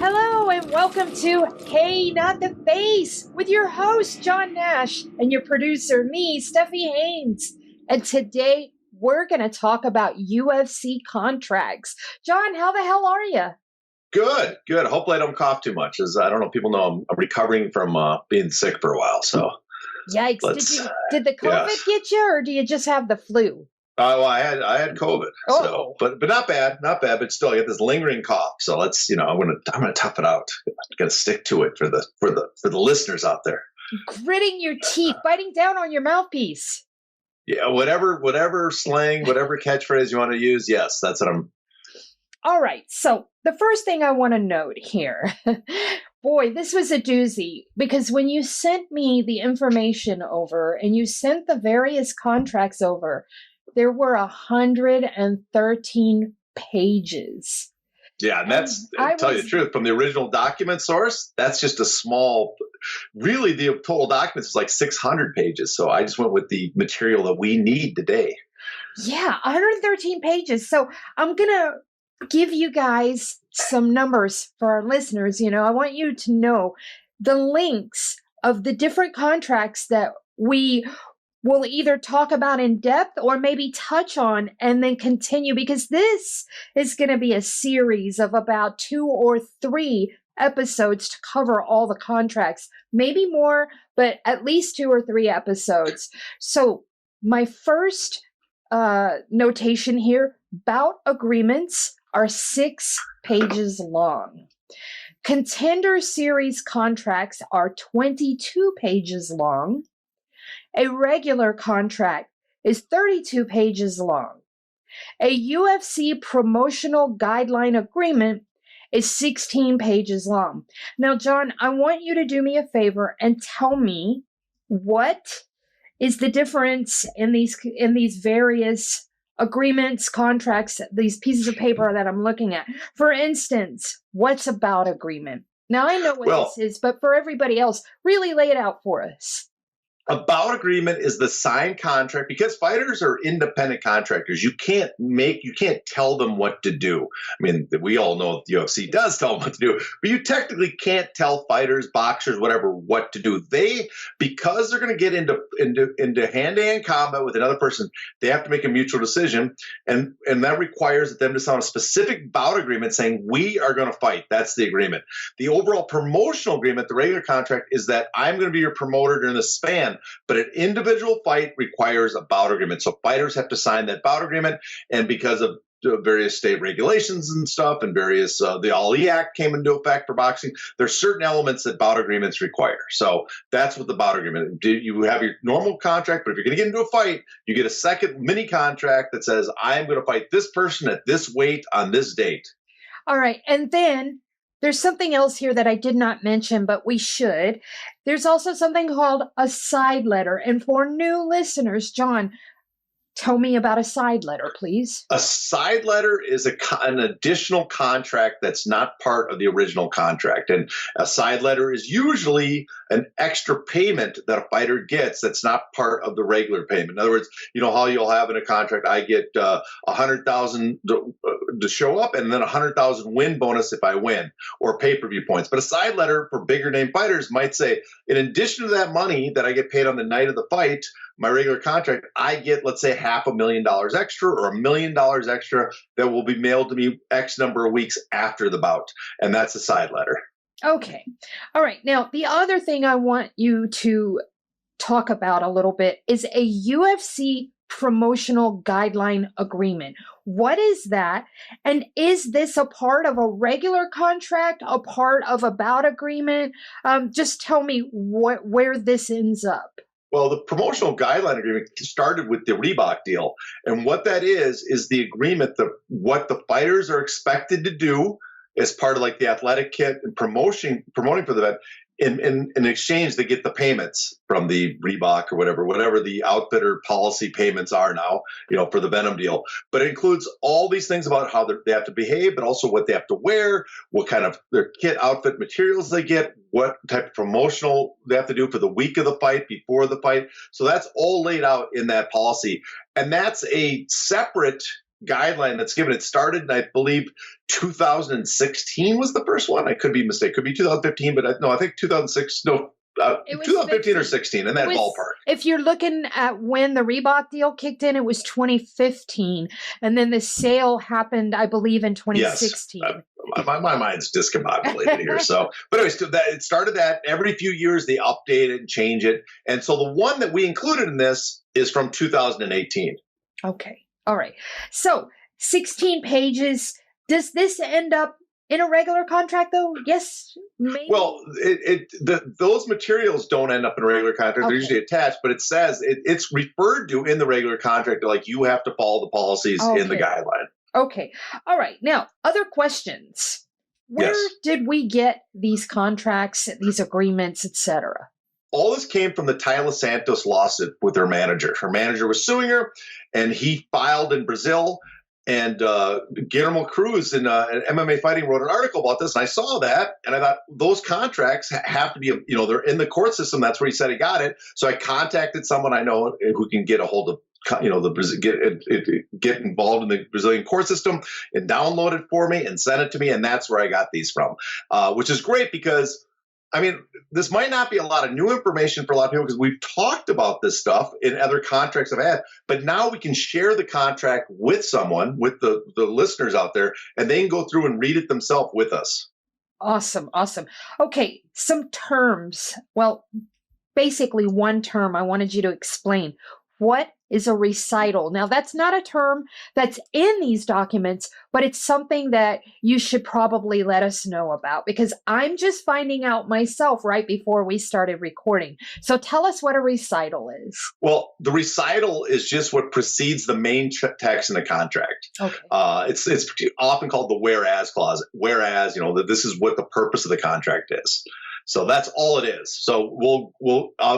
Hello and welcome to Hey Not the Face with your host, John Nash, and your producer, me, Steffi Haynes. And today we're going to talk about UFC contracts. John, how the hell are you? Good. Hopefully I don't cough too much. As I don't know, people know I'm recovering from being sick for a while. So Yikes. Did the COVID get you, or do you just have the flu? Well, I had COVID, so but not bad, but still I get this lingering cough. So let's, I'm gonna tough it out. I'm gonna stick to it for the listeners out there. Gritting your teeth, biting down on your mouthpiece. Yeah, whatever slang, whatever catchphrase you want to use. Yes, that's what I'm. All right. So the first thing I want to note here, boy, this was a doozy, because when you sent me the information over and you sent the various contracts over, there were 113 pages. Yeah, and that's, to tell you the truth, from the original document source, that's just a small, really the total documents is like 600 pages. So I just went with the material that we need today. Yeah, 113 pages. So I'm going to give you guys some numbers for our listeners. I want you to know the links of the different contracts that we will either talk about in depth or maybe touch on and then continue, because this is going to be a series of about 2 or 3 episodes to cover all the contracts, maybe more, but at least 2 or 3 episodes. So my first notation here, bout agreements are 6 pages long. Contender series contracts are 22 pages long. A regular contract is 32 pages long. A UFC promotional guideline agreement is 16 pages long. Now, John, I want you to do me a favor and tell me what is the difference in these various agreements, contracts, these pieces of paper that I'm looking at. For instance, what's a bout agreement? Now, I know what this is, but for everybody else, really lay it out for us. A bout agreement is the signed contract, because fighters are independent contractors. You can't tell them what to do. I mean, we all know the UFC does tell them what to do, but you technically can't tell fighters, boxers, whatever, what to do. Because they're going to get into hand-to-hand combat with another person, they have to make a mutual decision, and that requires them to sign a specific bout agreement saying, we are going to fight. That's the agreement. The overall promotional agreement, the regular contract, is that I'm going to be your promoter during the span. But an individual fight requires a bout agreement. So fighters have to sign that bout agreement. And because of various state regulations and stuff, and various, the Ali Act came into effect for boxing, there's certain elements that bout agreements require. So that's what the bout agreement is. You have your normal contract, but if you're going to get into a fight, you get a second mini contract that says, I'm going to fight this person at this weight on this date. All right. And then there's something else here that I did not mention, but we should. There's also something called a side letter. And for new listeners, John, tell me about a side letter, please. A side letter is an additional contract that's not part of the original contract. And a side letter is usually an extra payment that a fighter gets that's not part of the regular payment. In other words, you know how you'll have in a contract, I get $100,000 to show up and then $100,000 win bonus if I win, or pay-per-view points. But a side letter for bigger name fighters might say, in addition to that money that I get paid on the night of the fight, my regular contract, I get, let's say, $500,000 extra or $1 million extra that will be mailed to me X number of weeks after the bout. And that's a side letter. Okay. All right. Now, the other thing I want you to talk about a little bit is a UFC promotional guideline agreement. What is that? And is this a part of a regular contract, a part of a bout agreement? Just tell me where this ends up. Well, the promotional guideline agreement started with the Reebok deal. And what that is the agreement that what the fighters are expected to do as part of like the athletic kit and promoting for the event. In exchange, they get the payments from the Reebok or whatever the outfitter policy payments are now, for the Venom deal. But it includes all these things about how they have to behave, but also what they have to wear, what kind of their kit outfit materials they get, what type of promotional they have to do for the week of the fight, before the fight. So that's all laid out in that policy. And that's a separate guideline that's given. It started in, I believe, 2016 was the first one. I could be mistaken. Could be 2015, but I think 2006. No, It was 2015 or 16 in that ballpark. If you're looking at when the Reebok deal kicked in, it was 2015. And then the sale happened, I believe, in 2016. Yes. My mind's discombobulated here. So, but anyways, it started that every few years they update it and change it. And so the one that we included in this is from 2018. Okay. All right. So 16 pages. Does this end up in a regular contract, though? Yes, maybe. Well, those materials don't end up in a regular contract. Okay. They're usually attached, but it says it's referred to in the regular contract, like you have to follow the policies in the guideline. Okay. All right. Now, other questions. Where did we get these contracts, these agreements, etc.? All this came from the Tayla Santos lawsuit with her manager. Her manager was suing her, and he filed in Brazil. And Guillermo Cruz in MMA Fighting wrote an article about this, and I saw that, and I thought those contracts have to be, they're in the court system. That's where he said he got it. So I contacted someone I know who can get a hold of, get involved in the Brazilian court system and download it for me and send it to me, and that's where I got these from, which is great because, I mean, this might not be a lot of new information for a lot of people because we've talked about this stuff in other contracts I've had, but now we can share the contract with someone, with the listeners out there, and they can go through and read it themselves with us. Awesome. Okay, some terms. Well, basically one term I wanted you to explain. What is a recital? Now, that's not a term that's in these documents, but it's something that you should probably let us know about because I'm just finding out myself right before we started recording. So tell us what a recital is. Well, the recital is just what precedes the main text in the contract. Okay. It's often called the whereas clause. Whereas, that this is what the purpose of the contract is. So that's all it is. So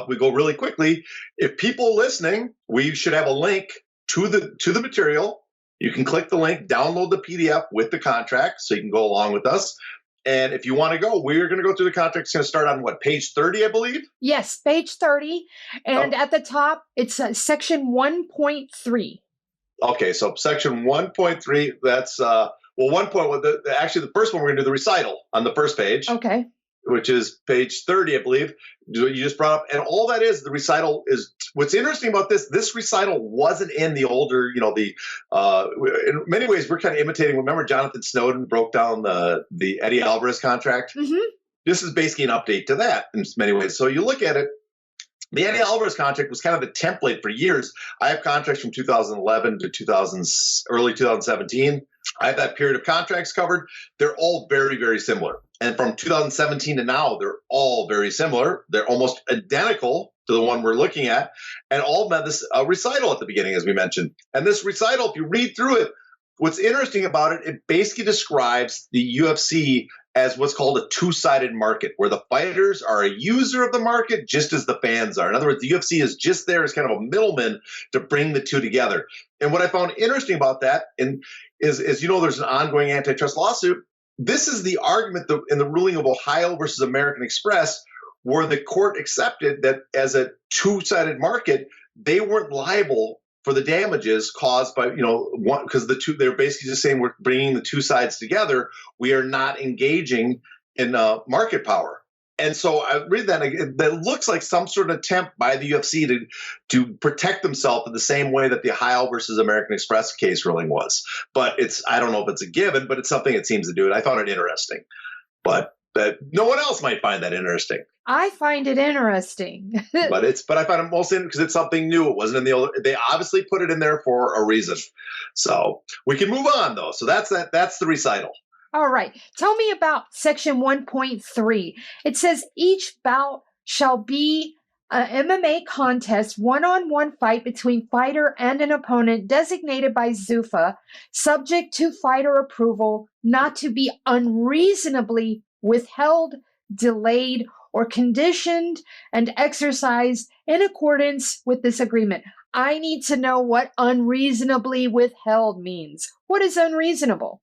we go really quickly. If people listening, we should have a link to the material. You can click the link, download the PDF with the contract, so you can go along with us. And if you want to go, we're going to go through the contract. It's going to start on page 30, I believe? Yes, page 30. And at the top, it's section 1.3. Okay, so section 1.3, that's, 1.1, actually the first one, we're going to do the recital on the first page. Okay. Which is page 30, I believe, you just brought up. And all that is, the recital is, what's interesting about this recital wasn't in the older, in many ways, we're kind of imitating, remember Jonathan Snowden broke down the Eddie Alvarez contract? Mm-hmm. This is basically an update to that in many ways. So you look at it, the Eddie Alvarez contract was kind of the template for years. I have contracts from 2011 to early 2017. I have that period of contracts covered. They're all very, very similar. And from 2017 to now, they're all very similar. They're almost identical to the one we're looking at. And all of this recital at the beginning, as we mentioned. And this recital, if you read through it, what's interesting about it, it basically describes the UFC as what's called a two-sided market, where the fighters are a user of the market just as the fans are. In other words, the UFC is just there as kind of a middleman to bring the two together. And what I found interesting about that is there's an ongoing antitrust lawsuit. This is the argument in the ruling of Ohio versus American Express, where the court accepted that as a two-sided market, they weren't liable for the damages caused by, one, because they're basically just saying we're bringing the two sides together. We are not engaging in market power. And so I read that, that looks like some sort of attempt by the UFC to protect themselves in the same way that the Ohio versus American Express case ruling was. But I don't know if it's a given, but it's something it seems to do. And I found it interesting. But no one else might find that interesting. I find it interesting. but I find it mostly because it's something new. It wasn't in the old. They obviously put it in there for a reason. So we can move on though. So that's the recital. All right. Tell me about section 1.3. It says each bout shall be an MMA contest, one-on-one fight between fighter and an opponent designated by ZUFA, subject to fighter approval, not to be unreasonably withheld, delayed, or conditioned and exercised in accordance with this agreement. I need to know what unreasonably withheld means. What is unreasonable?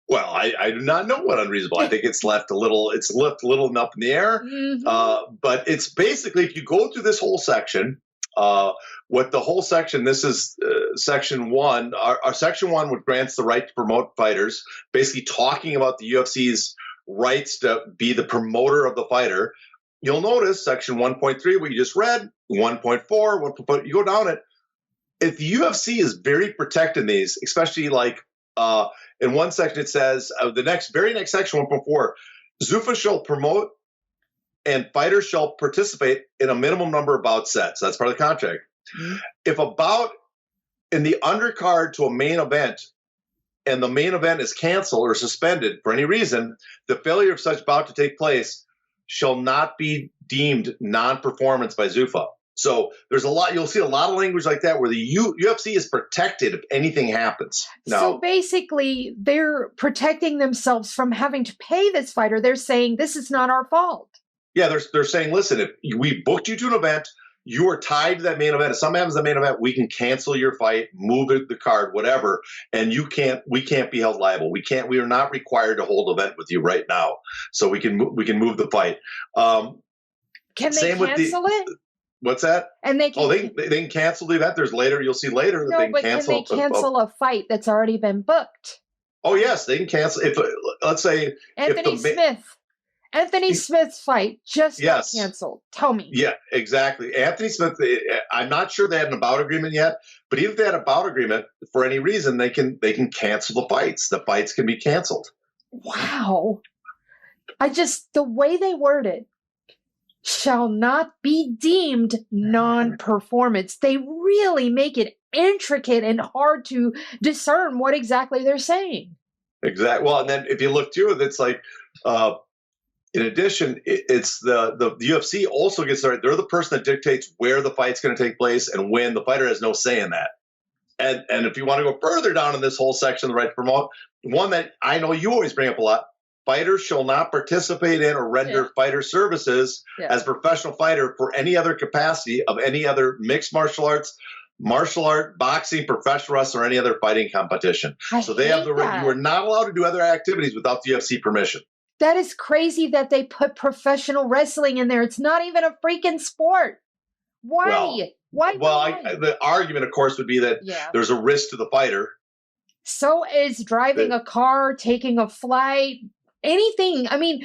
Well, I do not know what unreasonable. I think it's left a little up in the air. Mm-hmm. But it's basically, if you go through this whole section, What the whole section, this is section 1. Our section 1 would grants the right to promote fighters, basically talking about the UFC's rights to be the promoter of the fighter. You'll notice section 1.3, what you just read, 1.4, you go down it. If the UFC is very protected in these, especially like in one section it says, very next section, 1.4, Zuffa shall promote and fighters shall participate in a minimum number of bout sets. That's part of the contract. Mm-hmm. If a bout in the undercard to a main event and the main event is canceled or suspended for any reason, the failure of such bout to take place shall not be deemed non-performance by Zuffa. So there's you'll see a lot of language like that where the UFC is protected if anything happens. Now, so basically, they're protecting themselves from having to pay this fighter. They're saying this is not our fault. Yeah, they're saying, listen, if we booked you to an event, you are tied to that main event. If something happens to the main event, we can cancel your fight, move the card, whatever, and we can't be held liable. We are not required to hold an event with you right now, so we can move the fight. Can they cancel it? What's that? And they can cancel the event. You'll see later that they can cancel. Can they cancel a fight that's already been booked? Oh yes, they can cancel. If let's say Anthony Smith's fight just got canceled. Tell me. Yeah, exactly. Anthony Smith, I'm not sure they had an bout agreement yet, but even if they had a bout agreement, for any reason, they can cancel the fights. The fights can be canceled. Wow. The way they word it, shall not be deemed non-performance. They really make it intricate and hard to discern what exactly they're saying. Exactly. Well, and then if you look through it, it's like, in addition, it's the UFC also gets started. They're the person that dictates where the fight's going to take place and when. The fighter has no say in that. And if you want to go further down in this whole section, the right to promote, one that I know you always bring up a lot, fighters shall not participate in or render fighter services as professional fighter for any other capacity of any other mixed martial arts, boxing, professional wrestling, or any other fighting competition. So they have the right. You are not allowed to do other activities without the UFC permission. That is crazy that they put professional wrestling in there. It's not even a freaking sport. Why? Why? The argument, of course, would be that there's a risk to the fighter. So is driving a car, taking a flight, anything. I mean,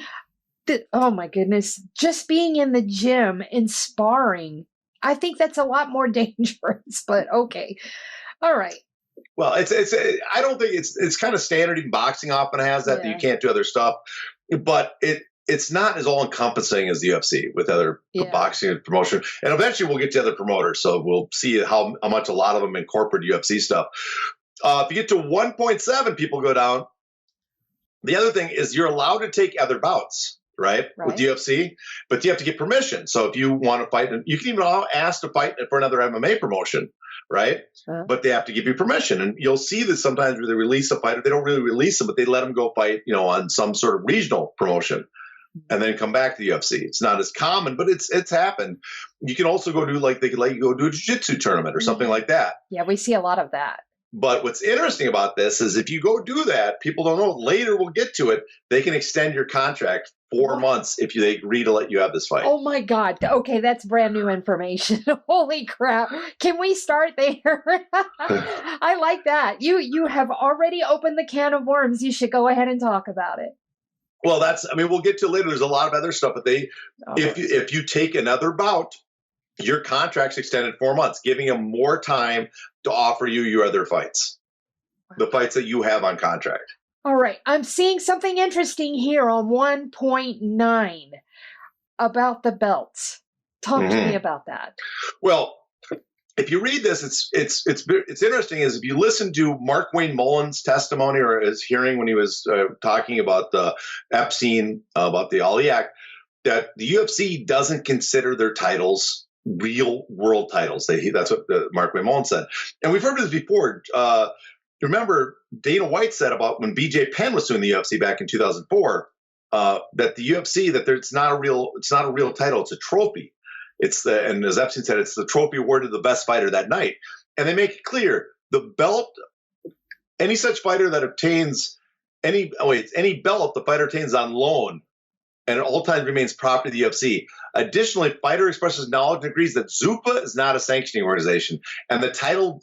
oh my goodness, just being in the gym and sparring. I think that's a lot more dangerous, but okay. All right. Well, I don't think it's kind of standard. Even boxing often has that you can't do other stuff, but it's not as all encompassing as the UFC with other boxing and promotion. And eventually we'll get to other promoters, so we'll see how much a lot of them incorporate UFC stuff. If you get to 1.7, people go down. The other thing is you're allowed to take other bouts, right? With UFC, but you have to get permission. So if you want to fight, you can even ask to fight for another MMA promotion, right? But they have to give you permission. And you'll see that sometimes where they release a fighter, they don't really release them, but they let them go fight, on some sort of regional promotion and then come back to the UFC. It's not as common, but it's happened. You can also go do they could let you go do a jiu-jitsu tournament or something like that. Yeah, we see a lot of that. But what's interesting about this is if you go do that, people don't know. Later, we'll get to it. They can extend your contract 4 months if they agree to let you have this fight. Oh my God! Okay, that's brand new information. Holy crap! Can we start there? I like that. You have already opened the can of worms. You should go ahead and talk about it. Well, we'll get to it later. There's a lot of other stuff, but if you take another bout, your contract's extended 4 months, giving them more time to offer you your other fights, the fights that you have on contract. All right. I'm seeing something interesting here on 1.9 about the belts. Talk to me about that. Well, if you read this, it's interesting. Is if you listen to Mark Wayne Mullen's testimony or his hearing when he was talking about the Epstein, about the Ali Act, that the UFC doesn't consider their titles real world titles. That's what Mark Wayne Mullen said. And we've heard this before. Remember, Dana White said about when BJ Penn was suing the UFC back in 2004, that the UFC, it's not a real title, it's a trophy. And as Epstein said, it's the trophy awarded to the best fighter that night. And they make it clear, the belt, any such fighter that obtains any belt the fighter obtains on loan and at all times remains property of the UFC. Additionally, fighter expresses knowledge and agrees that Zupa is not a sanctioning organization, and the title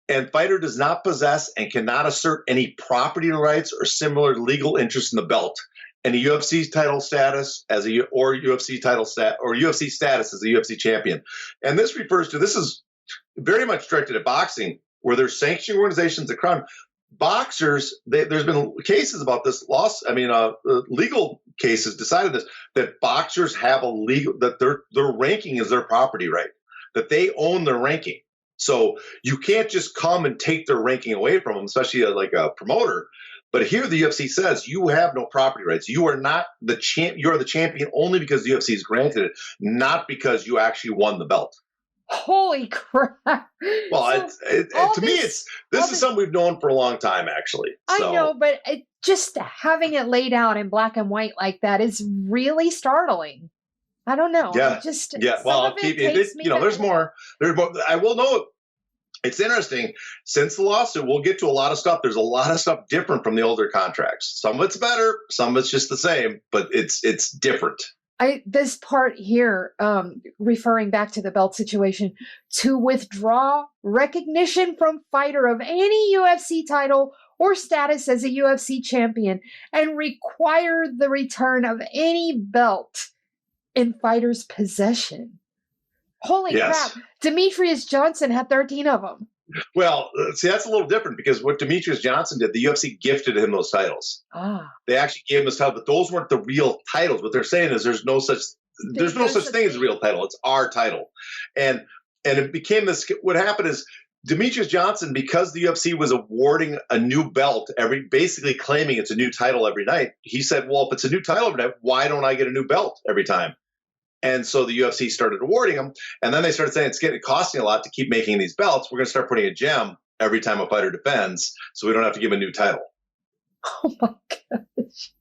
and fighter does not possess and cannot assert any property rights or similar legal interest in the belt. Any UFC title status as a or UFC title stat or UFC status as a UFC champion, and this is very much directed at boxing, where there's sanctioning organizations that crown boxers. There's been cases about this legal cases decided this, that boxers have a legal, that their ranking is their property right, that they own their ranking. So you can't just come and take their ranking away from them, especially like a promoter. But here the UFC says you have no property rights. You are not the champ. You are the champion only because the UFC has granted it, not because you actually won the belt. Holy crap! Well, so to me, this is something we've known for a long time, actually. So. I know, but just having it laid out in black and white like that is really startling. I don't know. Yeah. Well, I'll keep it. There's more. There's more. I will know. It's interesting. Since the lawsuit, we'll get to a lot of stuff. There's a lot of stuff different from the older contracts. Some of it's better, some of it's just the same, but it's different. This part here, referring back to the belt situation, to withdraw recognition from fighter of any UFC title or status as a UFC champion and require the return of any belt in fighter's possession. Holy crap. Demetrius Johnson had 13 of them. Well, see, that's a little different because what Demetrius Johnson did, the UFC gifted him those titles. They actually gave him those titles, but those weren't the real titles. What they're saying is there's no such thing as a real title. It's our title. And it became this. What happened is Demetrius Johnson, because the UFC was awarding a new belt basically claiming it's a new title every night, he said, well, if it's a new title every night, why don't I get a new belt every time? And so the UFC started awarding them. And then they started saying it's costing a lot to keep making these belts. We're going to start putting a gem every time a fighter defends so we don't have to give a new title. Oh, my gosh.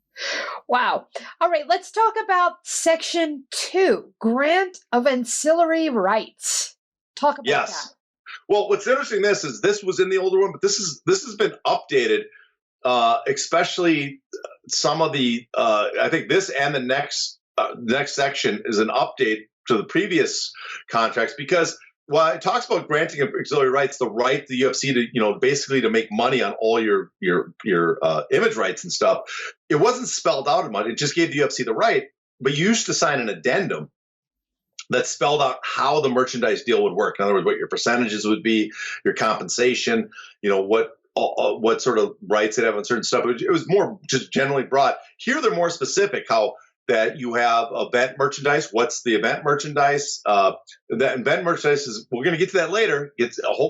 Wow. All right. Let's talk about Section 2, Grant of Ancillary Rights. Talk about that. Well, what's interesting is this was in the older one, but this has been updated, especially some of the I think this and the next section is an update to the previous contracts, because while it talks about granting of auxiliary rights, the right the UFC to basically to make money on all your image rights and stuff, it wasn't spelled out in much. It just gave the UFC the right, but you used to sign an addendum that spelled out how the merchandise deal would work. In other words, what your percentages would be, your compensation, what sort of rights it have on certain stuff. It was more just generally broad. Here they're more specific, how that you have event merchandise. What's the event merchandise? That event merchandise is, we're going to get to that later.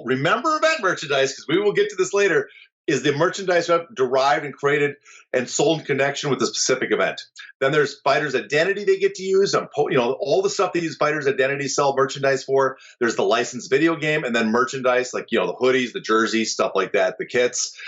Remember event merchandise, because we will get to this later, is the merchandise derived and created and sold in connection with a specific event. Then there's fighter's identity they get to use. All the stuff they use fighter's identity sell merchandise for. There's the licensed video game, and then merchandise like, the hoodies, the jerseys, stuff like that, the kits.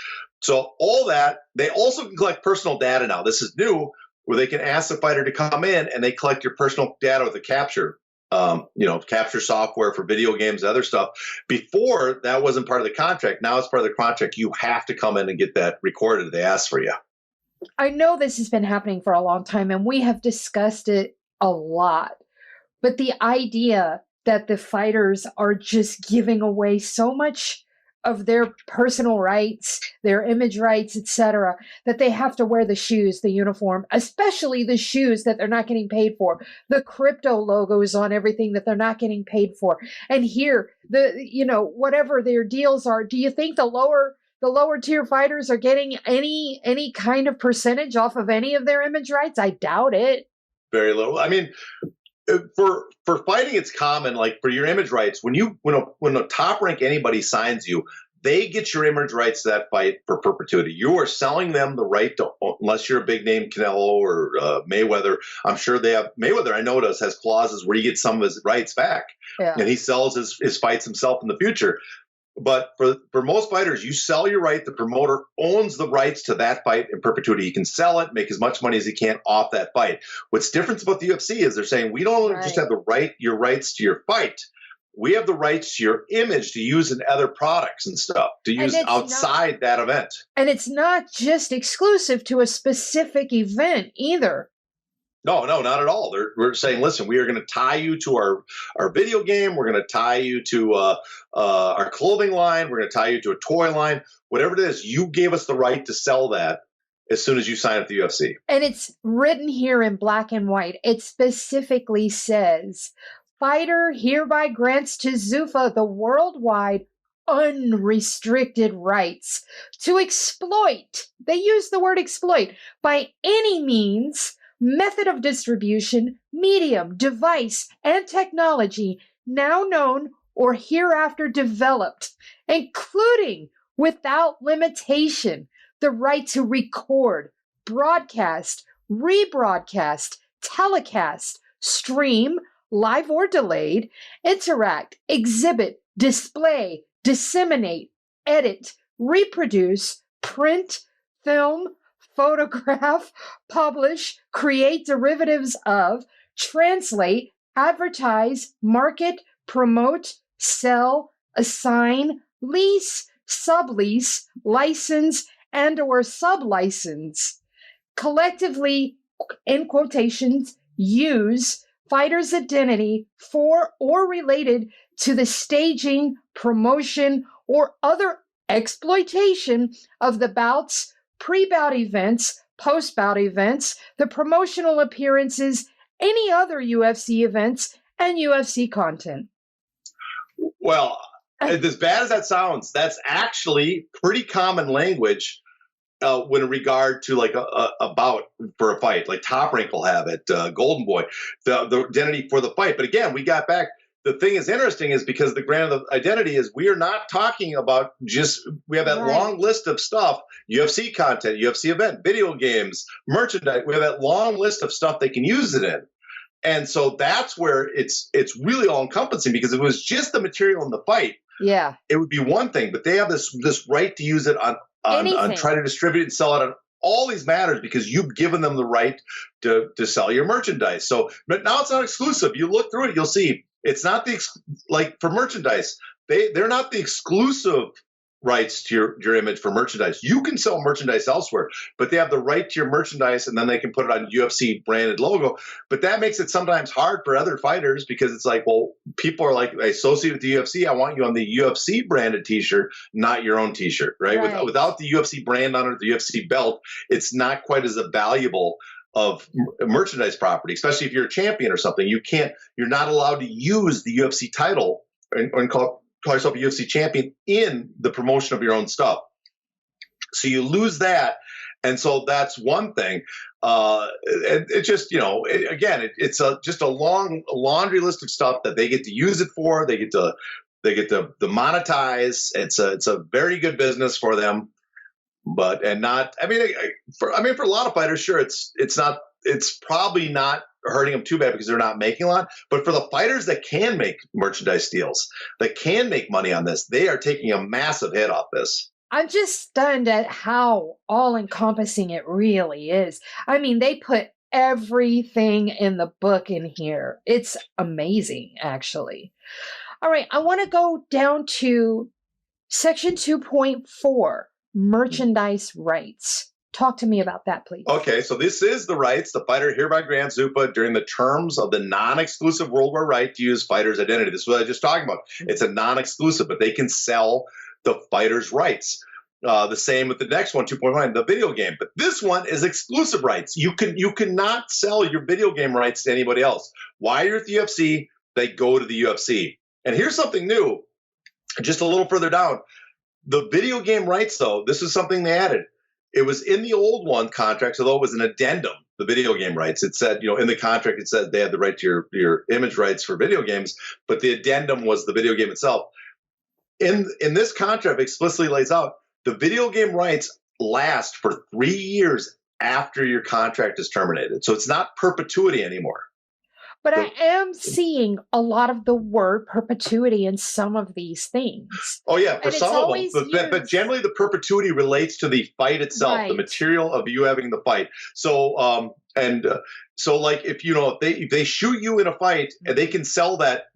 So all that. They also can collect personal data now. This is new, where they can ask the fighter to come in and they collect your personal data with a capture, capture software for video games and other stuff. Before, that wasn't part of the contract. Now it's part of the contract. You have to come in and get that recorded. They ask for you. I know this has been happening for a long time, and we have discussed it a lot. But the idea that the fighters are just giving away so much of their personal rights, their image rights, etc., that they have to wear the shoes, the uniform, especially the shoes that they're not getting paid for, the crypto logos on everything that they're not getting paid for. And here, whatever their deals are, do you think the lower tier fighters are getting any kind of percentage off of any of their image rights? I doubt it. Very little. I mean, for fighting, it's common, like for your image rights, when a top rank anybody signs you, they get your image rights to that fight for perpetuity. You are selling them the right to, unless you're a big name Canelo or Mayweather. I'm sure they have, Mayweather, I know has clauses where he gets some of his rights back, and he sells his fights himself in the future. But for most fighters, you sell your right. The promoter owns the rights to that fight in perpetuity. He can sell it, make as much money as he can off that fight. What's different about the UFC is they're saying we don't just have your rights to your fight. We have the rights to your image to use in other products and stuff, to use outside that event. And it's not just exclusive to a specific event either. No, no, not at all. We're saying, listen, we are going to tie you to our video game. We're going to tie you to our clothing line. We're going to tie you to a toy line. Whatever it is, you gave us the right to sell that as soon as you sign up the UFC. And it's written here in black and white. It specifically says, Fighter hereby grants to Zuffa the worldwide unrestricted rights to exploit, they use the word exploit, by any means, method of distribution, medium, device, and technology now known or hereafter developed, including without limitation the right to record, broadcast, rebroadcast, telecast, stream, live or delayed, interact, exhibit, display, disseminate, edit, reproduce, print, film, photograph, publish, create derivatives of, translate, advertise, market, promote, sell, assign, lease, sublease, license, and or sublicense. Collectively, in quotations, use fighter's identity for or related to the staging, promotion, or other exploitation of the bouts, pre-bout events, post-bout events, the promotional appearances, any other UFC events, and UFC content. Well, as bad as that sounds, that's actually pretty common language when in regard to like a bout for a fight. Like Top Rank will have it, Golden Boy, the identity for the fight. But again, we got back. The thing is interesting is because the grant of the identity is we are not talking about just, we have that long list of stuff, UFC content, UFC event, video games, merchandise. We have that long list of stuff they can use it in. And so that's where it's really all encompassing, because if it was just the material in the fight, yeah, it would be one thing, but they have this right to use it on try to distribute it and sell it on all these matters because you've given them the right to sell your merchandise. So, but now it's not exclusive. You look through it, you'll see it's not like for merchandise, they're not the exclusive rights to your image for merchandise. You can sell merchandise elsewhere, but they have the right to your merchandise, and then they can put it on UFC branded logo. But that makes it sometimes hard for other fighters because it's like, well, people are like, I associate with the UFC. I want you on the UFC branded T-shirt, not your own T-shirt, right? Without the UFC brand on it, the UFC belt, it's not quite as valuable of merchandise property, especially if you're a champion or something. You're not allowed to use the UFC title and call yourself a UFC champion in the promotion of your own stuff. So you lose that. And so that's one thing. It just, it's just a long laundry list of stuff that they get to use it for. They get to monetize. It's a very good business for them. For a lot of fighters, sure, it's probably not hurting them too bad because they're not making a lot. But for the fighters that can make merchandise deals, that can make money on this, they are taking a massive hit off this. I'm just stunned at how all-encompassing it really is. I mean, they put everything in the book in here. It's amazing, actually. All right, I want to go down to Section 2.4, merchandise rights. Talk to me about that, please. Okay, so this is the rights. The fighter hereby grants Zuffa during the terms of the non-exclusive worldwide right to use fighter's identity. This is what I was just talking about. It's a non-exclusive, but they can sell the fighter's rights. The same with the next one, 2.1, the video game. But this one is exclusive rights. You cannot sell your video game rights to anybody else. While you're at the UFC, they go to the UFC. And here's something new, just a little further down. The video game rights, though, this is something they added. It was in the old one contract, although it was an addendum, the video game rights. It said, in the contract, it said they had the right to your image rights for video games, but the addendum was the video game itself. In this contract, explicitly lays out the video game rights last for 3 years after your contract is terminated. So it's not perpetuity anymore. But I am seeing a lot of the word perpetuity in some of these things. Oh, yeah, for some of them. But generally, the perpetuity relates to the fight itself, the material of you having the fight. So, like if they shoot you in a fight, and they can sell that,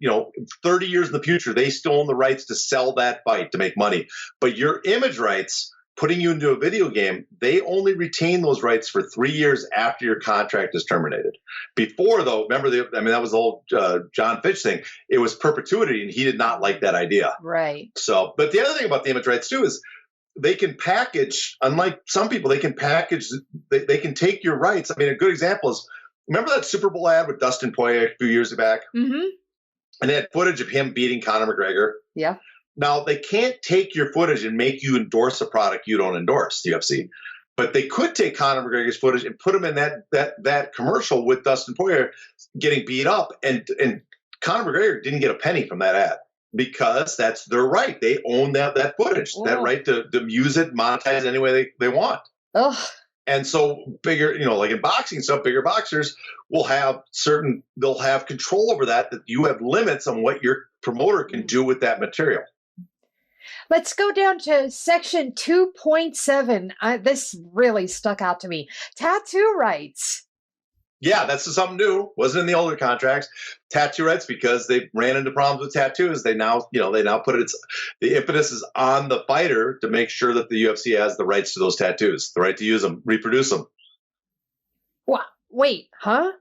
30 years in the future, they still own the rights to sell that fight to make money. But your image rights, putting you into a video game, they only retain those rights for 3 years after your contract is terminated. Before, though, remember, that was the whole John Fitch thing. It was perpetuity, and he did not like that idea. Right. So, but the other thing about the image rights, too, is they can package, unlike some people, they can take your rights. I mean, a good example is, remember that Super Bowl ad with Dustin Poirier a few years back? Mm-hmm. And they had footage of him beating Conor McGregor. Yeah. Now, they can't take your footage and make you endorse a product you don't endorse, the UFC. But they could take Conor McGregor's footage and put him in that commercial with Dustin Poirier getting beat up. And Conor McGregor didn't get a penny from that ad because that's their right. They own that footage, that right to use it, monetize any way they want. Ugh. And so bigger, like in boxing stuff, bigger boxers will have they'll have control over that you have limits on what your promoter can do with that material. Let's go down to section 2.7. This really stuck out to me. Tattoo rights. Yeah, that's something new. Wasn't in the older contracts. Tattoo rights, because they ran into problems with tattoos. They now put the impetus is on the fighter to make sure that the UFC has the rights to those tattoos, the right to use them, reproduce them. What? Wait, huh?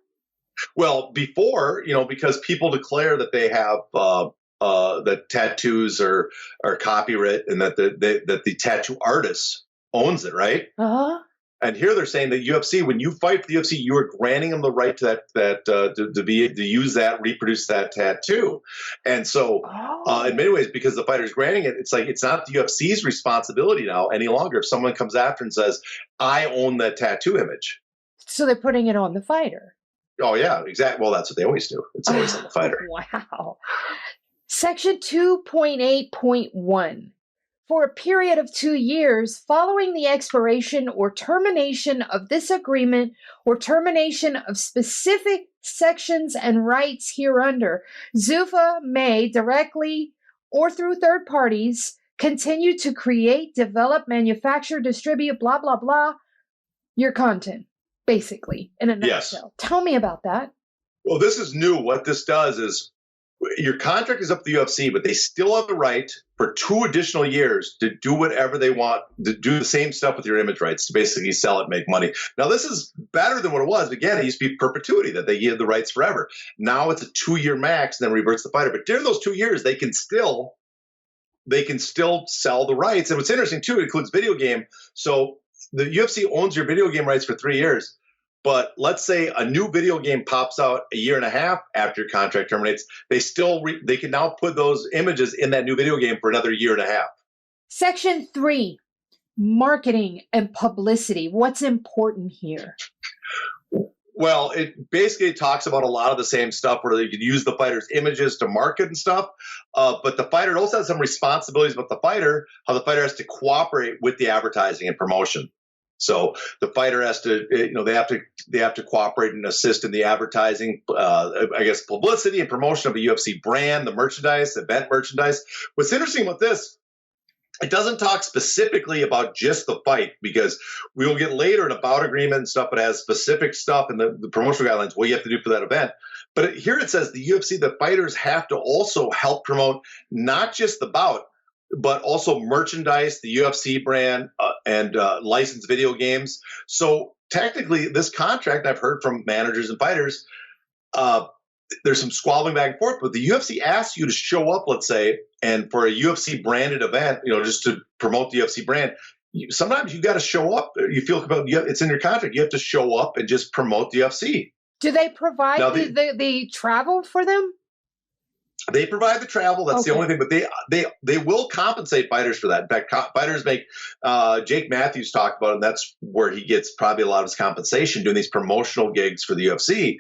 Well, before, because people declare that they have that tattoos are copyright and that the tattoo artist owns it, right? Uh-huh. And here they're saying that UFC, when you fight for the UFC, you are granting them the right to to use that, reproduce that tattoo. And so, in many ways, because the fighter's granting it, it's like it's not the UFC's responsibility now any longer. If someone comes after and says, "I own that tattoo image," so they're putting it on the fighter. Oh yeah, exactly. Well, that's what they always do. It's always on the fighter. Wow. Section 2.8.1. For a period of 2 years following the expiration or termination of this agreement or termination of specific sections and rights hereunder, Zuffa may directly or through third parties continue to create, develop, manufacture, distribute, blah, blah, blah, your content, basically, in a nutshell. Yes. Tell me about that. Well, this is new. What this does is your contract is up to the UFC, but they still have the right for 2 additional years to do whatever they want, to do the same stuff with your image rights, to basically sell it, make money. Now, this is better than what it was. Again, it used to be perpetuity, that they give the rights forever. Now it's a 2-year max and then reverts the fighter. But during those 2 years, they can still sell the rights. And what's interesting, too, it includes video game. So the UFC owns your video game rights for 3 years. But let's say a new video game pops out a year and a half after your contract terminates. They can now put those images in that new video game for another year and a half. Section 3, marketing and publicity. What's important here? Well, it basically talks about a lot of the same stuff where they could use the fighter's images to market and stuff. But the fighter also has some responsibilities about the fighter, how the fighter has to cooperate with the advertising and promotion. So the fighter has to, they have to cooperate and assist in the advertising, publicity and promotion of the UFC brand, the merchandise, event merchandise. What's interesting about this, it doesn't talk specifically about just the fight, because we will get later an about agreement and stuff. It has specific stuff in the promotional guidelines, what you have to do for that event. But here it says the UFC, the fighters have to also help promote not just the bout, but also merchandise, the UFC brand, and licensed video games. So technically, this contract, I've heard from managers and fighters, there's some squabbling back and forth, but the UFC asks you to show up, let's say, and for a UFC branded event, just to promote the UFC brand, sometimes you got to show up. You feel about it's in your contract. You have to show up and just promote the UFC. Do they provide the travel for them? They provide the travel. That's the only thing, but they will compensate fighters for that. In fact, fighters make Jake Matthews talked about it, and that's where he gets probably a lot of his compensation, doing these promotional gigs for the UFC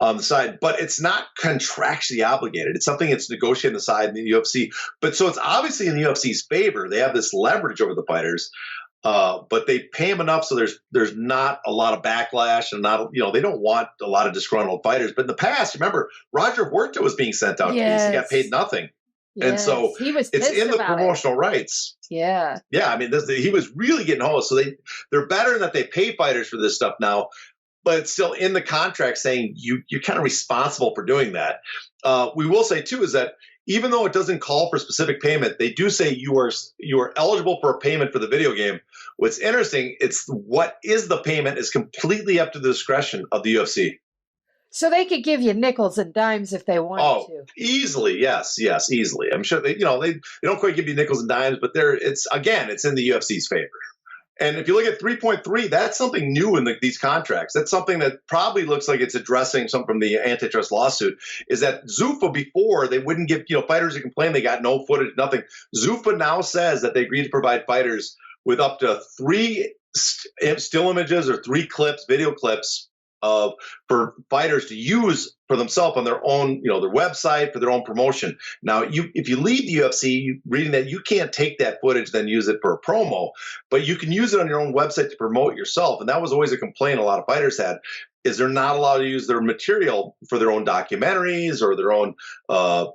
on the side. But it's not contractually obligated. It's something that's negotiated on the side in the UFC. But so it's obviously in the UFC's favor. They have this leverage over the fighters. But they pay him enough so there's not a lot of backlash, and not they don't want a lot of disgruntled fighters. But in the past, remember, Roger Huerta was being sent out because he got paid nothing, and so it's in the promotional rights. Yeah, I mean, he was really getting hosed. So they're better in that they pay fighters for this stuff now, but it's still in the contract saying you're kind of responsible for doing that. We will say too is that even though it doesn't call for specific payment, they do say you are eligible for a payment for the video game. What's interesting, it's what is the payment is completely up to the discretion of the UFC. So they could give you nickels and dimes if they wanted to. Easily, yes, easily. I'm sure they don't quite give you nickels and dimes, but it's in the UFC's favor. And if you look at 3.3, that's something new in these contracts. That's something that probably looks like it's addressing something from the antitrust lawsuit, is that Zuffa before, they wouldn't give, fighters who complain they got no footage, nothing. Zuffa now says that they agreed to provide fighters with up to 3 still images or 3 clips, video clips for fighters to use for themselves on their own, their website for their own promotion. Now, if you leave the UFC, reading that you can't take that footage then use it for a promo, but you can use it on your own website to promote yourself. And that was always a complaint a lot of fighters had, is they're not allowed to use their material for their own documentaries or their own,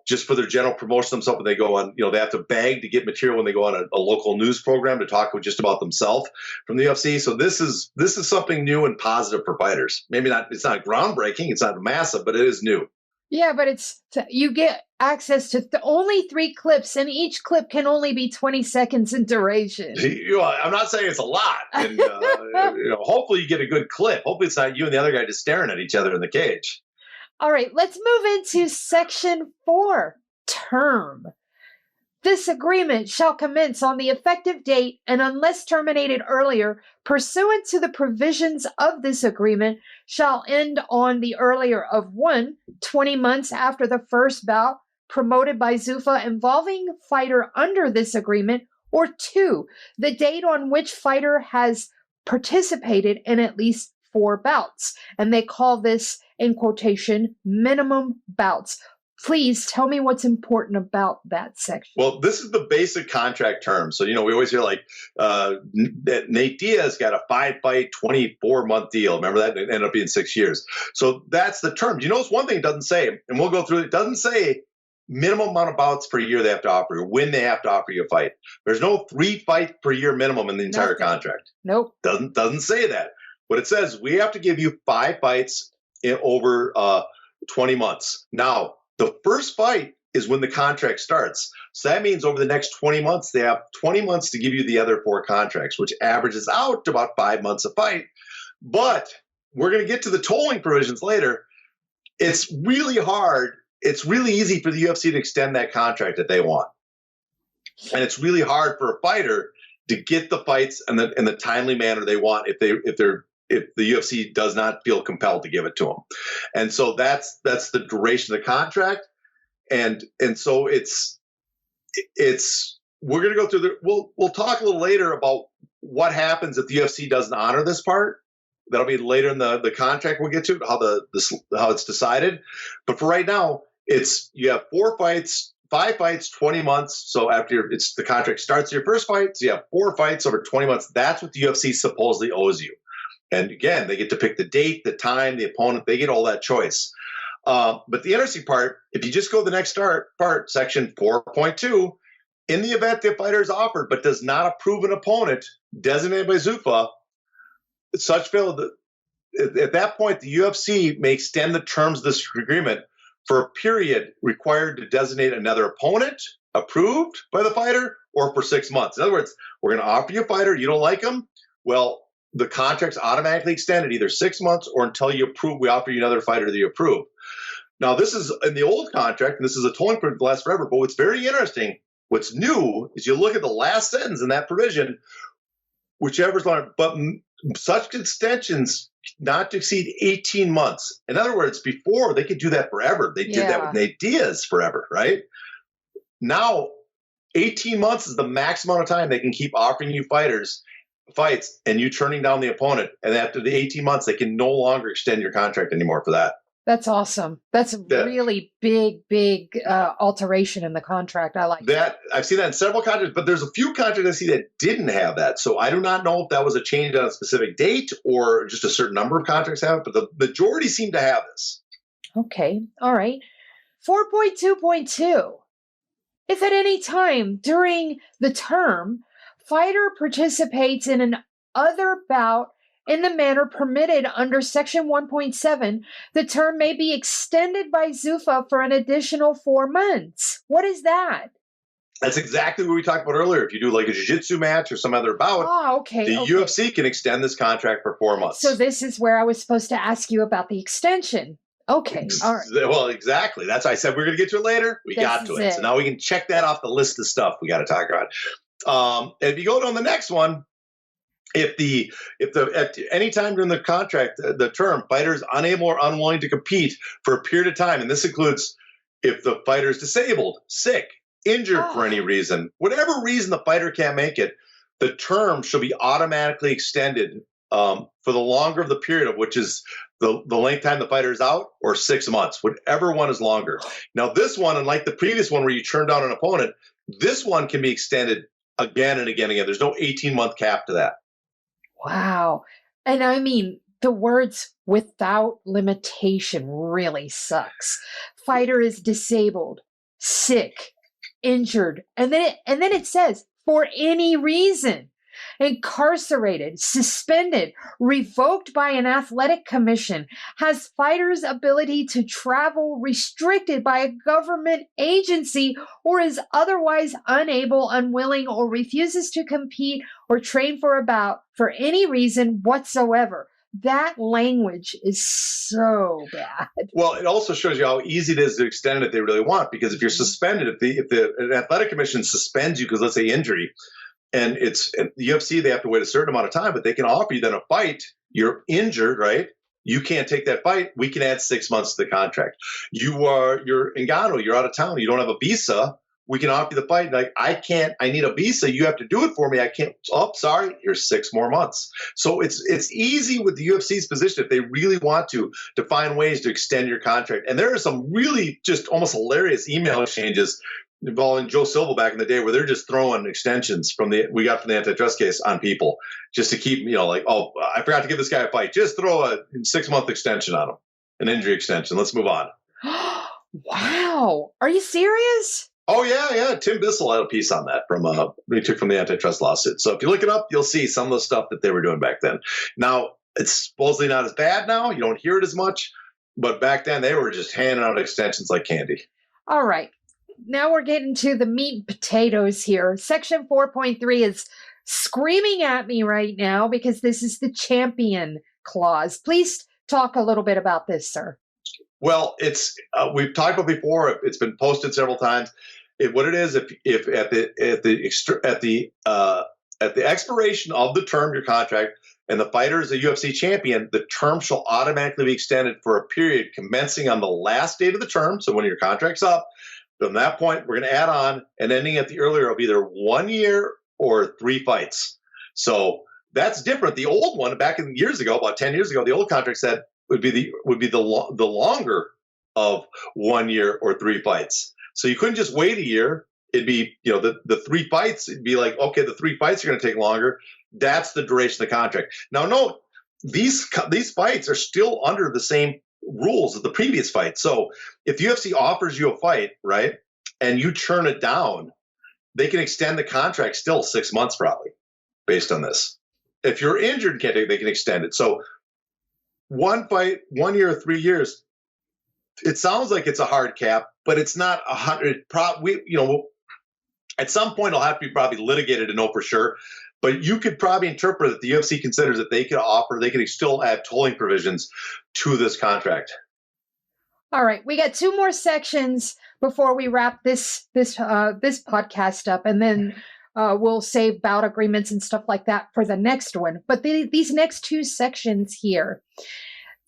just for their general promotion themselves when they go on, they have to beg to get material when they go on a local news program to talk just about themselves from the UFC. So this is something new and positive for fighters. Maybe it's not groundbreaking, it's not massive, but it is new. Yeah, but you get access to only 3 clips, and each clip can only be 20 seconds in duration. I'm not saying it's a lot. And, hopefully you get a good clip. Hopefully it's not you and the other guy just staring at each other in the cage. All right, let's move into Section 4, term. This agreement shall commence on the effective date and unless terminated earlier, pursuant to the provisions of this agreement, shall end on the earlier of 1, 20 months after the first bout promoted by Zuffa involving fighter under this agreement, or 2, the date on which fighter has participated in at least 4 bouts. And they call this, in quotation, minimum bouts. Please tell me what's important about that section. Well, this is the basic contract term. So, we always hear that Nate Diaz got a 5-fight, 24-month deal. Remember that? It ended up being 6 years. So that's the term. You notice one thing it doesn't say, and we'll go through it. It doesn't say minimum amount of bouts per year they have to offer you, when they have to offer you a fight. There's no 3 fights per year minimum in the entire contract. Nope. Doesn't say that. What it says, we have to give you 5 fights over 20 months. Now, the first fight is when the contract starts. So that means over the next 20 months, they have 20 months to give you the other 4 contracts, which averages out to about 5 months a fight. But we're going to get to the tolling provisions later. It's really hard. It's really easy for the UFC to extend that contract that they want. And it's really hard for a fighter to get the fights in the timely manner they want if the UFC does not feel compelled to give it to them. And so that's the duration of the contract. And so we're going to go through we'll talk a little later about what happens if the UFC doesn't honor this part. That'll be later in the contract. We'll get to how it's decided. But for right now, you have 4 fights, 5 fights, 20 months. So after the contract starts your first fight, so you have 4 fights over 20 months. That's what the UFC supposedly owes you. And again, they get to pick the date, the time, the opponent. They get all that choice. But the interesting part, if you just go to the next part, section 4.2, in the event the fighter is offered but does not approve an opponent designated by Zuffa, such failed. At that point, the UFC may extend the terms of this agreement for a period required to designate another opponent approved by the fighter, or for 6 months. In other words, we're going to offer you a fighter, you don't like him, well, the contract's automatically extended either 6 months or until you approve. We offer you another fighter that you approve. Now, this is in the old contract, and this is a tolling period that lasts forever. But what's very interesting, what's new, is you look at the last sentence in that provision, whichever's longer, but such extensions not to exceed 18 months. In other words, before they could do that forever. They did that with Nate Diaz forever, right? Now, 18 months is the maximum amount of time they can keep offering you fights and you turning down the opponent. And after the 18 months, they can no longer extend your contract anymore for that. That's awesome. That's a really big alteration in the contract. I like that. I've seen that in several contracts, but there's a few contracts I see that didn't have that. So I do not know if that was a change on a specific date or just a certain number of contracts have it, but the majority seem to have this. Okay. All right. 4.2.2. If at any time during the term, fighter participates in an other bout in the manner permitted under Section 1.7, the term may be extended by Zuffa for an additional 4 months. What is that? That's exactly what we talked about earlier. If you do like a jiu-jitsu match or some other bout, the UFC can extend this contract for 4 months. So this is where I was supposed to ask you about the extension. Okay, all right. Well, exactly. That's why I said we're going to get to it later. We got to it. So now we can check that off the list of stuff we got to talk about. If you go on the next one, if at any time during the contract, the term fighter is unable or unwilling to compete for a period of time, and this includes if the fighter is disabled, sick, injured for any reason, whatever reason the fighter can't make it, the term shall be automatically extended for the longer of the period of which is the length time the fighter is out, or 6 months, whatever one is longer. Now, this one, unlike the previous one where you turn down an opponent, this one can be extended again and again and again. There's no 18-month cap to that. Wow. And I mean, the words without limitation really sucks. Fighter is disabled, sick, injured, and then it says for any reason, incarcerated, suspended, revoked by an athletic commission, has fighters' ability to travel restricted by a government agency, or is otherwise unable, unwilling, or refuses to compete or train for a bout for any reason whatsoever. That language is so bad. Well, it also shows you how easy it is to extend it if they really want, because if you're suspended, if the athletic commission suspends you because, let's say, injury, and the UFC, they have to wait a certain amount of time, but they can offer you then a fight. You're injured, right? You can't take that fight. We can add 6 months to the contract. You're Ngannou, you're out of town. You don't have a visa. We can offer you the fight. Like, I need a visa. You have to do it for me. I can't. Oh, sorry. You're 6 more months. So it's easy with the UFC's position if they really want to find ways to extend your contract. And there are some really just almost hilarious email exchanges involving Joe Silva back in the day where they're just throwing extensions we got from the antitrust case on people just to keep, like, oh, I forgot to give this guy a fight. Just throw a 6-month extension on him, an injury extension. Let's move on. Wow. Are you serious? Oh, yeah. Tim Bissell had a piece on that we took from the antitrust lawsuit. So if you look it up, you'll see some of the stuff that they were doing back then. Now, it's supposedly not as bad now. You don't hear it as much. But back then, they were just handing out extensions like candy. All right. Now we're getting to the meat and potatoes here. Section 4.3 is screaming at me right now because this is the champion clause. Please talk a little bit about this, sir. Well, it's we've talked about before. It's been posted several times. What it is, if at the expiration of the term, your contract, and the fighter is a UFC champion, the term shall automatically be extended for a period commencing on the last date of the term. So when your contract's up, from that point, we're going to add on and ending at the earlier of either 1 year or 3 fights. So that's different. The old one back in years ago, about 10 years ago, the old contract said would be the longer of 1 year or 3 fights. So you couldn't just wait a year. It'd be, the 3 fights. It'd be like, okay, the 3 fights are going to take longer. That's the duration of the contract. Now, note, these fights are still under the same rules of the previous fight. So if the UFC offers you a fight, right, and you turn it down, they can extend the contract still 6 months probably based on this. If you're injured, they can extend it. So 1 fight, 1 year, or 3 years, it sounds like it's a hard cap, but it's not 100. At some point it'll have to be probably litigated to know for sure. But you could probably interpret that the UFC considers that they could still add tolling provisions to this contract. All right, we got 2 more sections before we wrap this podcast up, and then we'll save bout agreements and stuff like that for the next one. But these next 2 sections here,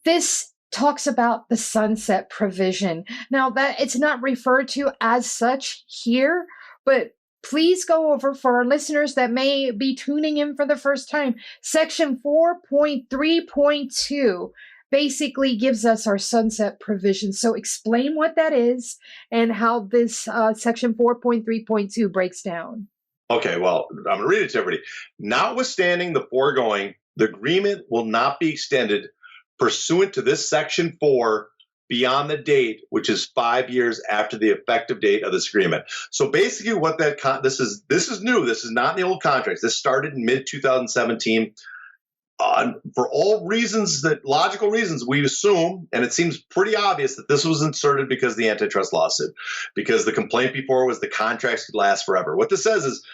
this talks about the sunset provision. Now, that it's not referred to as such here, but please go over for our listeners that may be tuning in for the first time. Section 4.3.2 basically gives us our sunset provision. So explain what that is and how this section 4.3.2 breaks down. Okay, well, I'm going to read it to everybody. Notwithstanding the foregoing, the agreement will not be extended pursuant to this section 4 beyond the date, which is 5 years after the effective date of this agreement. So basically what this is new. This is not in the old contracts. This started in mid-2017. for all reasons, that logical reasons, we assume, and it seems pretty obvious, that this was inserted because of the antitrust lawsuit, because the complaint before was the contracts could last forever. What this says is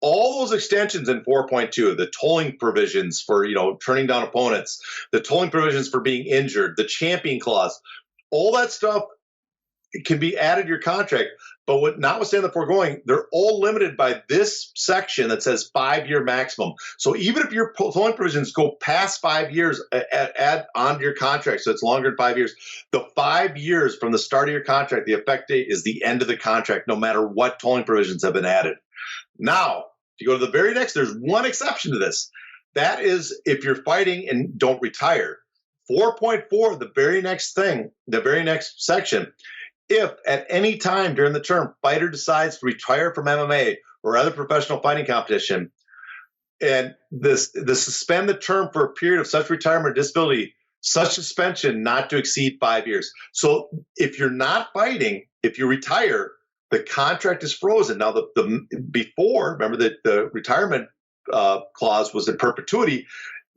all those extensions in 4.2, the tolling provisions for, turning down opponents, the tolling provisions for being injured, the champion clause, all that stuff can be added to your contract. But notwithstanding the foregoing, they're all limited by this section that says 5-year maximum. So even if your tolling provisions go past 5 years, add onto your contract, so it's longer than 5 years, the 5 years from the start of your contract, the effect date is the end of the contract, no matter what tolling provisions have been added. Now, if you go to the very next, there's one exception to this. That is if you're fighting and don't retire. 4.4, the very next thing, the very next section, if at any time during the term fighter decides to retire from MMA or other professional fighting competition, and the suspend the term for a period of such retirement or disability, such suspension not to exceed 5 years. So if you're not fighting, if you retire, the contract is frozen. Now, before, remember that the retirement clause was in perpetuity.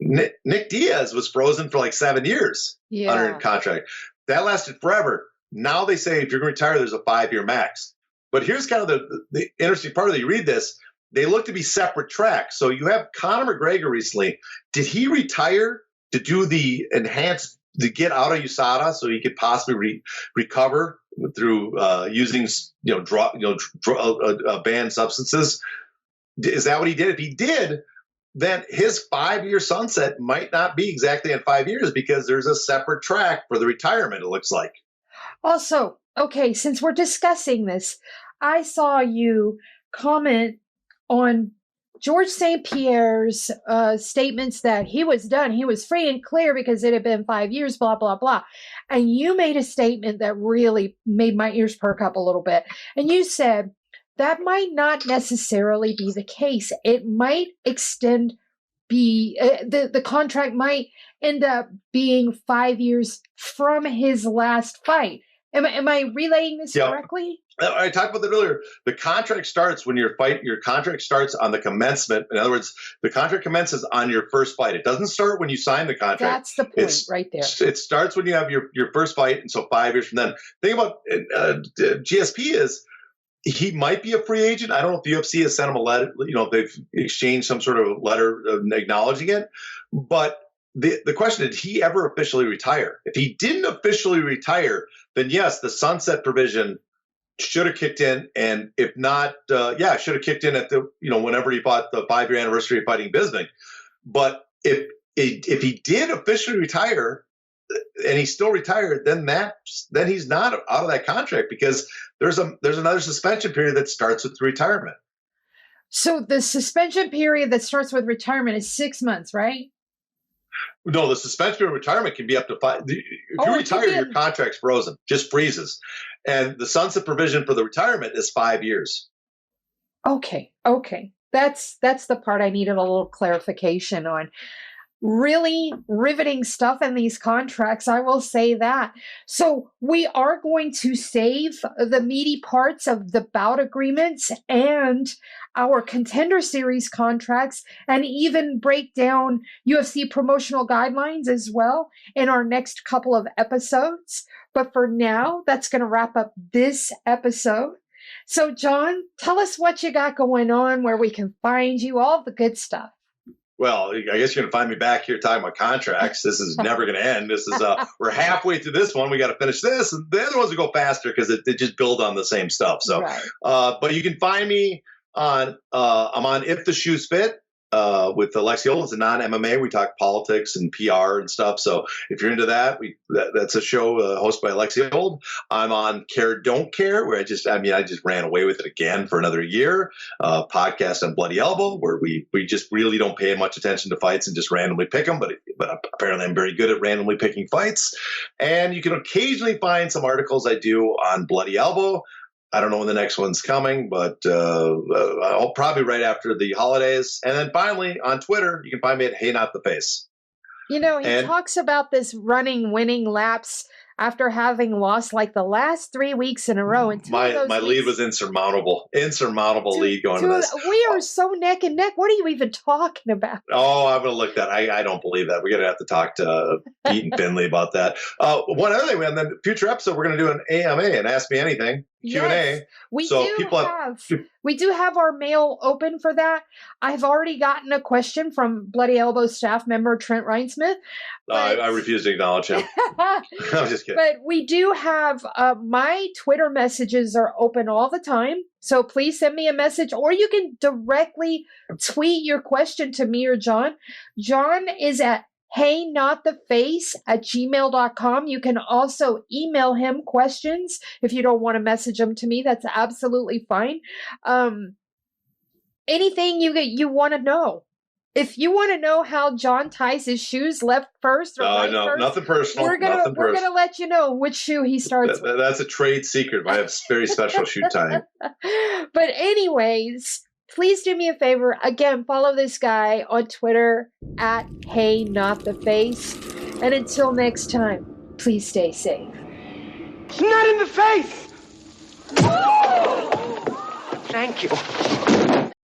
Nick Diaz was frozen for like 7 years under contract. That lasted forever. Now they say if you're going to retire, there's a 5-year max. But here's kind of the interesting part of it. You read this, they look to be separate tracks. So you have Conor McGregor recently. Did he retire to do the enhanced, to get out of USADA so he could possibly recover through using banned substances? Is that what he did? If he did, then his 5-year sunset might not be exactly in 5 years, because there's a separate track for the retirement, it looks like. Also, okay, since we're discussing this, I saw you comment on George St. Pierre's statements that he was done. He was free and clear because it had been 5 years, blah, blah, blah. And you made a statement that really made my ears perk up a little bit. And you said that might not necessarily be the case. It might the contract might end up being 5 years from his last fight. Am I relaying this correctly? I talked about that earlier. The contract starts when your contract starts on the commencement. In other words, the contract commences on your first fight. It doesn't start when you sign the contract. That's the point right there. It starts when you have your first fight, and so 5 years from then. Think about GSP is, he might be a free agent. I don't know if the UFC has sent him a letter, if they've exchanged some sort of letter acknowledging it. But the question, did he ever officially retire? If he didn't officially retire, then yes, the sunset provision should have kicked in. And if not, should have kicked in at whenever he fought the 5-year anniversary of fighting Bisping. But if he did officially retire, and he's still retired, then he's not out of that contract, because there's another suspension period that starts with retirement. So the suspension period that starts with retirement is 6 months, right? No, the suspension period of retirement can be up to 5. If you retire, your contract's frozen, just freezes. And the sunset provision for the retirement is 5 years. Okay. That's the part I needed a little clarification on. Really riveting stuff in these contracts, I will say that. So we are going to save the meaty parts of the bout agreements and our Contender Series contracts, and even break down UFC promotional guidelines as well in our next couple of episodes. But for now, that's going to wrap up this episode. So John, tell us what you got going on, where we can find you, all the good stuff. Well, I guess you're going to find me back here talking about contracts. This is never going to end. This is we're halfway through this one. We got to finish this, and the other ones will go faster because they just build on the same stuff. So, right. But you can find me on I'm on If the Shoes Fit with Alexi Old. It's a non-MMA. We talk politics and PR and stuff. So if you're into that, that's a show hosted by Alexi Old. I'm on Care Don't Care, where I just ran away with it again for another year. Podcast on Bloody Elbow, where we just really don't pay much attention to fights and just randomly pick them. But apparently I'm very good at randomly picking fights. And you can occasionally find some articles I do on Bloody Elbow. I don't know when the next one's coming, but I'll probably right after the holidays. And then finally on Twitter, you can find me at Hey Not the Face. He talks about this running winning laps after having lost like the last 3 weeks in a row. And my lead was insurmountable lead going to this. We are so neck and neck. What are you even talking about? Oh, I'm going to look that. I don't believe that. We're going to have to talk to Pete and Finley about that. One other thing, in the future episode, we're going to do an AMA, and Ask Me Anything Q&A. Yes, we do have our mail open for that. I've already gotten a question from Bloody Elbow staff member Trent Reinsmith. I refuse to acknowledge him. I'm just kidding. But we do have my Twitter messages are open all the time. So please send me a message, or you can directly tweet your question to me or John. John is at heynottheface@gmail.com. You can also email him questions if you don't want to message them to me. That's absolutely fine. Anything you want to know. If you want to know how John ties his shoes, left first or right first, nothing personal. We're gonna let you know which shoe he starts with. That's a trade secret. I have very special shoe tying. But anyways, please do me a favor. Again, follow this guy on Twitter at heynottheface. And until next time, please stay safe. It's not in the face! Thank you.